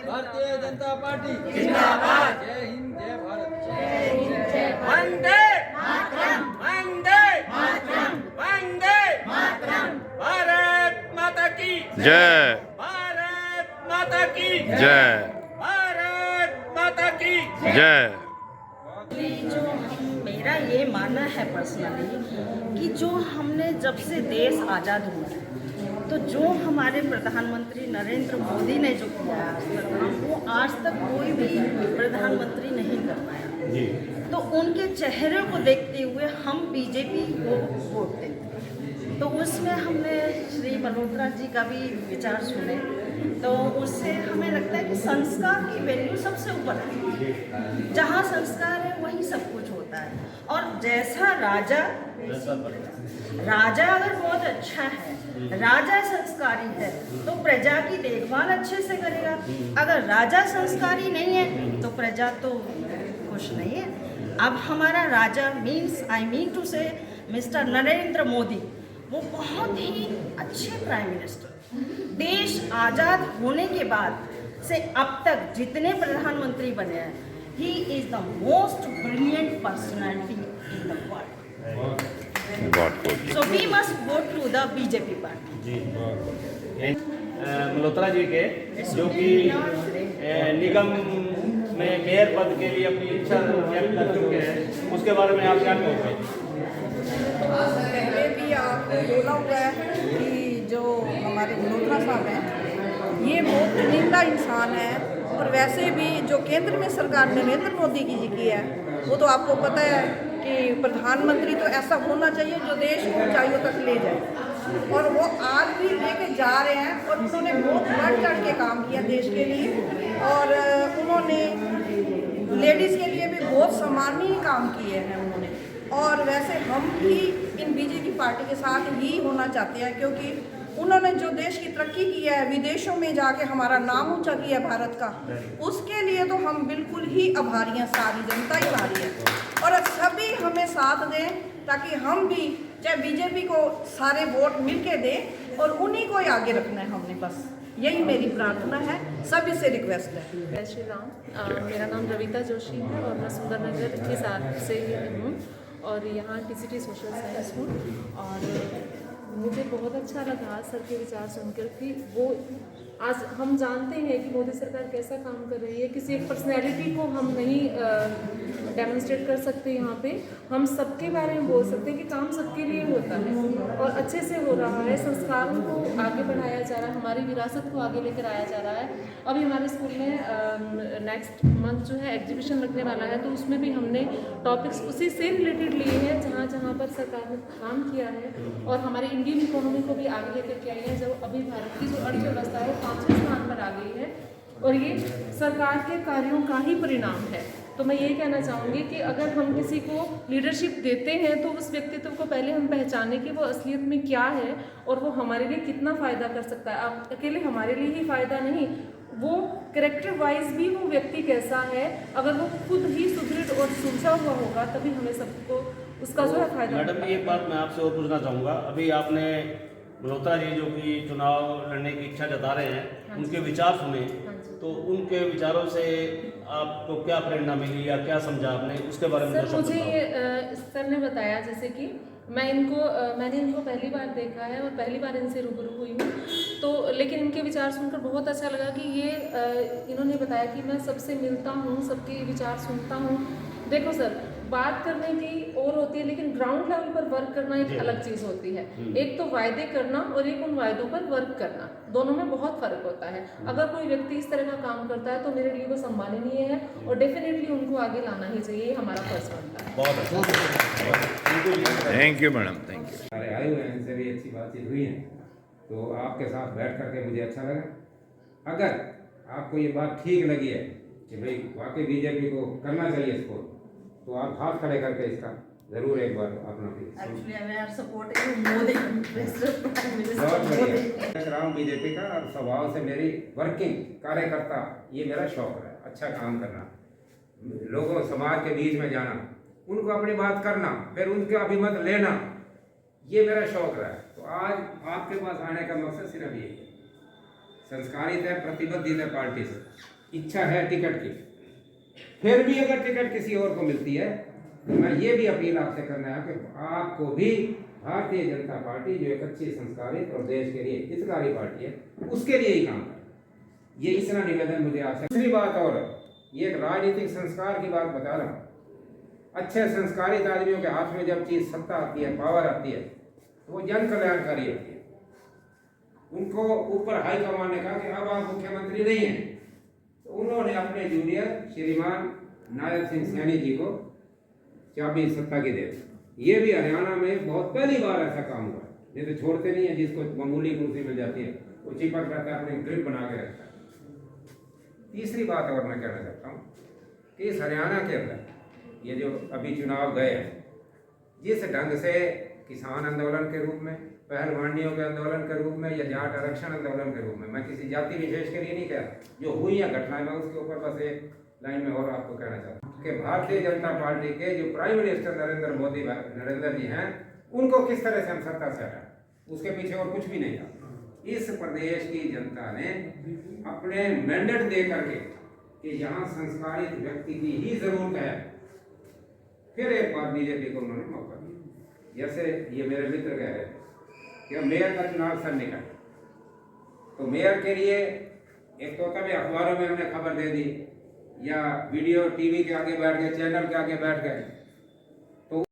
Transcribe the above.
Bharatiya Janata party जिंदाबाद। जय हिंद, जय भारत, जय हिंद, जय भारत। वंदे मातरम, वंदे मातरम, वंदे मातरम। भारत माता की जय, भारत माता की जय, भारत माता की जय। जो मेरा ये मानना है पर्सनली कि जो हमने जब से देश आज़ाद हुआ है, तो जो हमारे प्रधानमंत्री नरेंद्र मोदी ने जो किया है आज तक, वो आज तक कोई भी प्रधानमंत्री नहीं कर पाया जी। तो उनके चेहरे को देखते हुए हम बीजेपी को वोट देते हैं। तो उसमें हमने श्री मल्होत्रा जी का भी विचार सुने, तो उससे हमें लगता है कि संस्कार की वैल्यू सबसे ऊपर है। जहाँ संस्कार है वहीं सब कुछ होता है। और जैसा राजा अगर बहुत अच्छा है, राजा संस्कारी है, तो प्रजा की देखभाल अच्छे से करेगा। अगर राजा संस्कारी नहीं है तो प्रजा तो खुश नहीं है। अब हमारा राजा आई मीन टू से मिस्टर नरेंद्र मोदी, वो बहुत ही अच्छे प्राइम मिनिस्टर। देश आज़ाद होने के बाद से अब तक जितने प्रधानमंत्री बने हैं, he is the most brilliant personality in the world. So we must go to the BJP party. जी। मल्होत्रा जी के जो कि निगम में मेयर पद के लिए अपनी इच्छा व्यक्त कर चुके हैं, उसके बारे में आप क्या कहोगे? पहले भी आपको बोला हुआ है कि जो हमारे मल्होत्रा साहब हैं, ये बहुत चुनिंदा इंसान है। और वैसे भी जो केंद्र में सरकार नरेंद्र मोदी जी की है, वो तो आपको पता है कि प्रधानमंत्री तो ऐसा होना चाहिए जो देश को ऊंचाइयों तक ले जाए। और वो आज भी लेके जा रहे हैं और उन्होंने बहुत बढ़ चढ़ के काम किया देश के लिए। और उन्होंने लेडीज़ के लिए भी बहुत सम्माननीय काम किए हैं उन्होंने। और वैसे हम भी इन बीजेपी पार्टी के साथ ही होना चाहते हैं, क्योंकि उन्होंने जो देश की तरक्की की है, विदेशों में जाके हमारा नाम ऊंचा किया भारत का, उसके लिए तो हम बिल्कुल ही आभारी हैं। सारी जनता ही आभारी है और सभी हमें साथ दें ताकि हम भी चाहे बीजेपी को सारे वोट मिल के दें और उन्हीं को ही आगे रखना है हमने। बस यही मेरी प्रार्थना है, सभी से रिक्वेस्ट है। जय श्री राम। मेरा नाम रविता जोशी है और मैं सुंदरनगर के साथ से हूँ और यहाँ टीसीटी सोशल साइंस हूँ। और मुझे बहुत अच्छा लगा सर के विचार सुनकर कि वो आज हम जानते हैं कि मोदी सरकार कैसा काम कर रही है। किसी एक पर्सनैलिटी को हम नहीं डेमोन्स्ट्रेट कर सकते, यहाँ पे हम सबके बारे में बोल सकते हैं कि काम सबके लिए होता है और अच्छे से हो रहा है। संस्कारों को आगे बढ़ाया जा रहा है, हमारी विरासत को आगे लेकर आया जा रहा है। अभी हमारे स्कूल में नेक्स्ट मंथ जो है एग्जीबिशन लगने वाला है, तो उसमें भी हमने टॉपिक्स उसी से रिलेटेड लिए हैं जहाँ जहाँ पर सरकार ने काम किया है और हमारी इंडियन इकोनॉमी को भी आगे लेकर के आई है। जब अभी भारत की जो अर्थव्यवस्था है 5वें स्थान पर आ गई है और ये सरकार के कार्यों का ही परिणाम है। तो मैं ये कहना चाहूँगी कि अगर हम किसी को लीडरशिप देते हैं तो उस व्यक्तित्व को पहले हम पहचानें कि वो असलियत में क्या है और वो हमारे लिए कितना फ़ायदा कर सकता है। आप अकेले हमारे लिए ही फ़ायदा नहीं, वो कैरेक्टर वाइज भी वो व्यक्ति कैसा है, अगर वो खुद ही सुदृढ़ और सुलझा हुआ होगा तभी हमें सबको उसका जो है फायदा। मैडम एक बात मैं आपसे और पूछना चाहूँगा, अभी आपने मल्होत्रा जी जो कि चुनाव लड़ने की इच्छा जता रहे हैं, उनके विचार सुने, तो उनके विचारों से आपको क्या प्रेरणा मिली या क्या समझा आपने, उसके बारे में? सर मुझे ये सर ने बताया, जैसे कि मैंने इनको पहली बार देखा है और पहली बार इनसे रूबरू हुई हूँ, तो लेकिन इनके विचार सुनकर बहुत अच्छा लगा कि ये इन्होंने बताया कि मैं सबसे मिलता हूँ, सबके विचार सुनता हूँ। देखो सर, बात करने की और होती है लेकिन ग्राउंड लेवल पर वर्क करना एक अलग चीज़ होती है। एक तो वायदे करना और एक उन वायदों पर वर्क करना, दोनों में बहुत फर्क होता है। अगर कोई व्यक्ति इस तरह का काम करता है तो मेरे लिए वो सम्माननीय है और डेफिनेटली उनको आगे लाना ही चाहिए, हमारा फर्ज बनता है। बहुत अच्छा, thank you madam, thank you. हमारे आए हुए हैं, इनसे भी अच्छी बातचीत हुई है, तो आपके साथ बैठ करके मुझे अच्छा लगा। अगर आपको ये बात ठीक लगी है कि भाई वाकई बीजेपी को करना चाहिए इसको, तो आप हाथ खड़े करके इसका जरूर एक बार अपना बीजेपी का और स्वभाव से मेरी वर्किंग कार्यकर्ता, ये मेरा शौक है, अच्छा काम करना, लोगों समाज के बीच में जाना, उनको अपनी बात करना, फिर उनके अभिमत लेना, ये मेरा शौक रहा है। तो आज आपके पास आने का मकसद सिर्फ ये है, संस्कारित है, प्रतिबद्धित है पार्टी से, इच्छा है टिकट की, फिर भी अगर टिकट किसी और को मिलती है तो मैं ये भी अपील आपसे करना है कि आपको भी भारतीय जनता पार्टी जो एक अच्छी संस्कारित और देश के लिए हितकारी पार्टी है उसके लिए ही काम करें। ये इतना निवेदन मुझे आपसे। दूसरी बात और ये एक राजनीतिक संस्कार की बात बता रहा हूँ। अच्छे संस्कारित आदमियों के हाथ में जब चीज सत्ता आती है, पावर आती है, तो वो जन कल्याणकारी होती है। उनको ऊपर हाईकमान ने कहा कि अब आप मुख्यमंत्री नहीं हैं, तो उन्होंने अपने जूनियर श्रीमान नायब सिंह सैनी जी को चाबी सत्ता की दे दी। ये भी हरियाणा में बहुत पहली बार ऐसा काम हुआ है। नहीं तो छोड़ते नहीं है, जिसको मामूली कुर्सी मिल जाती है वो चिपक रहता है, अपनी ग्रिप बना के रखता है। तीसरी बात और मैं कहना चाहता हूँ कि इस हरियाणा के अंदर ये जो अभी चुनाव गए हैं, जिस ढंग से किसान आंदोलन के रूप में, पहलवानियों के आंदोलन के रूप में या जाट आरक्षण आंदोलन के रूप में, मैं किसी जाति विशेष के लिए नहीं कह रहा, जो हुई है घटनाएं, मैं उसके ऊपर बस एक लाइन में और आपको कहना चाहता हूँ कि भारतीय जनता पार्टी के जो प्राइम मिनिस्टर नरेंद्र जी हैं, उनको किस तरह से हम सत्ता से हटाएं, उसके पीछे और कुछ भी नहीं था। इस प्रदेश की जनता ने अपने मैंडेट दे करके कि यहाँ संस्कारित व्यक्ति की ही जरूरत है, फिर एक बार बीजेपी को उन्होंने मौका दिया। जैसे ये मेरे मित्र कह रहे थे कि मेयर का चुनाव सर निकल, तो मेयर के लिए एक तो कभी अखबारों में हमने खबर दे दी या वीडियो टीवी के आगे बैठ गए, चैनल के आगे बैठ गए,